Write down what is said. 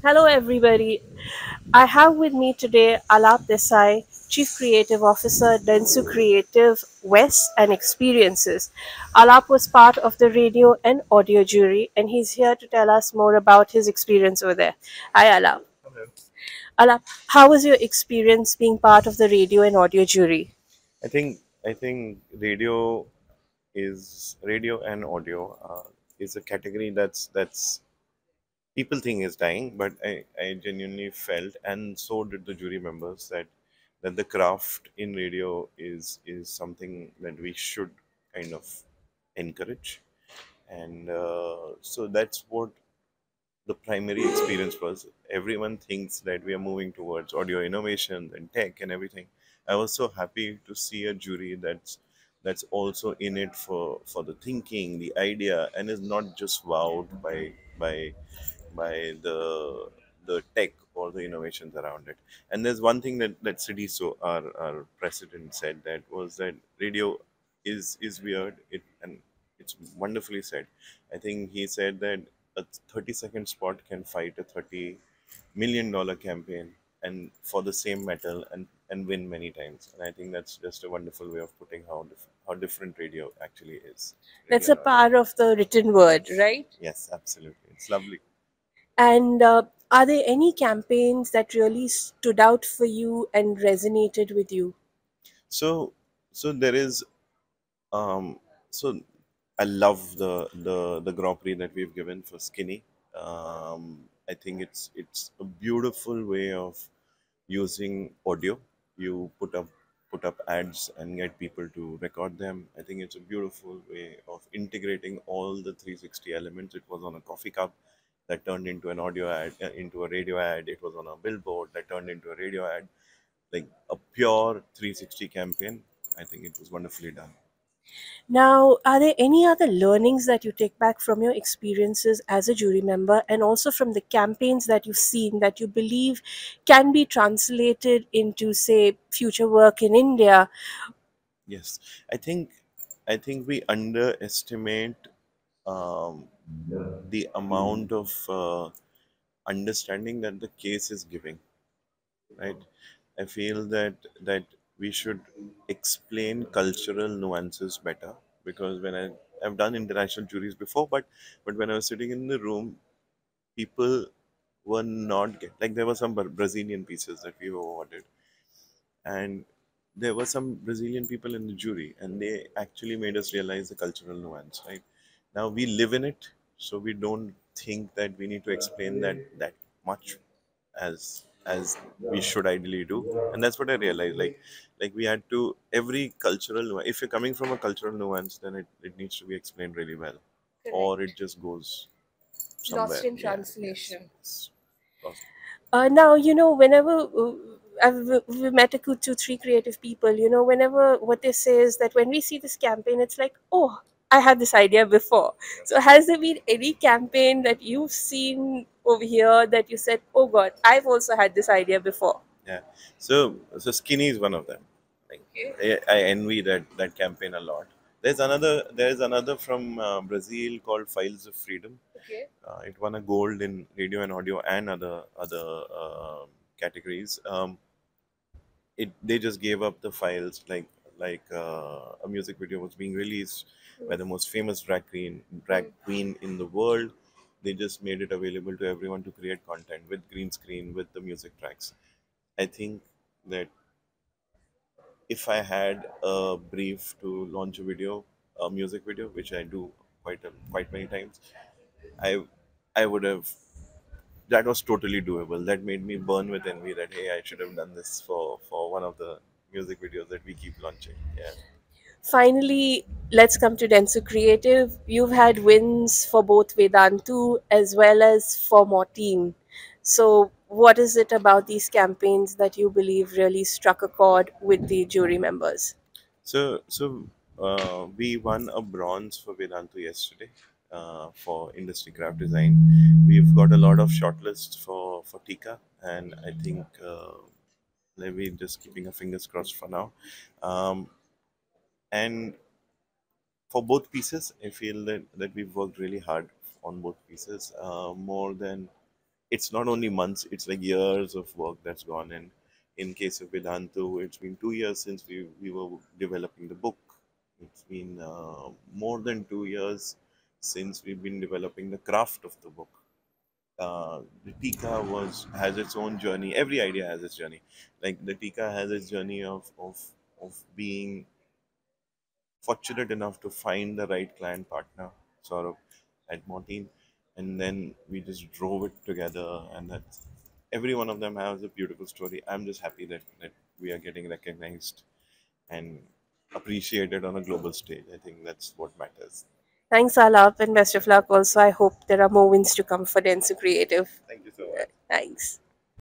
Hello, everybody. I have with me today Aalap Desai, Chief Creative Officer, Dentsu Creative West and Experiences. Alap was part of the radio and audio jury, and he's here to tell us more about his experience over there. Hi, Alap. Hello. Alap, how was your experience being part of the radio and audio jury? I think radio and audio is a category that's people think is dying, but I genuinely felt, and so did the jury members, that the craft in radio is something that we should kind of encourage, and so that's what the primary experience was. Everyone thinks that we are moving towards audio innovation and tech and everything. I was so happy to see a jury that's also in it for the thinking, the idea, and is not just wowed by the tech or the innovations around it. And there's one thing that City, so our president, said, that was that radio is weird. And it's wonderfully said. I think he said that a 30-second spot can fight a $30 million campaign and for the same metal and win many times. And I think that's just a wonderful way of putting how different radio actually is. That's Radio a and audio. part of the written word, Yes. right? Yes, absolutely. It's lovely. And are there any campaigns that really stood out for you and resonated with you? So so there is um so I love the Grand Prix that we've given for Skinny. I think it's a beautiful way of using audio. You put up ads and get people to record them. I think it's a beautiful way of integrating all the 360 elements. It was on a coffee cup that turned into an audio ad, into a radio ad. It was on a billboard that turned into a radio ad. Like a pure 360 campaign. I think it was wonderfully done. Now, are there any other learnings that you take back from your experiences as a jury member and also from the campaigns that you've seen that you believe can be translated into, say, future work in India? Yes, I think I think we underestimate um, the amount of understanding that the case is giving. Right, I feel that we should explain cultural nuances better, because I've done international juries before, but when I was sitting in the room, people were not like, there were some Brazilian pieces that we were awarded, and there were some Brazilian people in the jury, and they actually made us realize the cultural nuance. Right, now we live in it, so we don't think that we need to explain that much as we should ideally do. And that's what I realized. Like we had to, every cultural if you're coming from a cultural nuance, then it needs to be explained really well, or Correct. it just goes Lost somewhere. in Yeah, yes, translation. it's lost. Now, whenever we met a good two, three creative people, whenever what they say is that when we see this campaign, it's like, oh, I had this idea before. So, has there been any campaign that you've seen over here that you said, oh God, I've also had this idea before? Yeah. So Skinny is one of them. Like Okay. I envy that campaign a lot. There's another from Brazil called Files of Freedom. Okay. It won a gold in radio and audio and other categories. They just gave up the files, like a music video was being released by the most famous drag queen in the world. They just made it available to everyone to create content with green screen with the music tracks. I think that if I had a brief to launch a music video, which I do quite many times, I I would have, that was totally doable. That made me burn with envy that, hey, I should have done this for one of the music videos that we keep launching. Yeah. Finally, let's come to Denso Creative. You've had wins for both Vedantu as well as for Morteen. So, what is it about these campaigns that you believe really struck a chord with the jury members? So we won a bronze for Vedantu yesterday for industry craft design. We've got a lot of shortlists for Tika, and I think let me just keeping our fingers crossed for now. Um, and for both pieces, I feel that we've worked really hard on both pieces, more than it's not only months, it's like years of work that's gone in. In case of Vedantu, it's been 2 years since we were developing the book. It's been more than 2 years since we've been developing the craft of the book. The Tika has its own journey. Every idea has its journey. Like the Tika has its journey of being fortunate enough to find the right client partner, sort of, at Morteen, and then we just drove it together, and that's every one of them has a beautiful story. I'm just happy that we are getting recognized and appreciated on a global stage. I think that's what matters. Thanks, Alap, and best of luck. Also, I hope there are more wins to come for Densu Creative. Thank you so much. Thanks.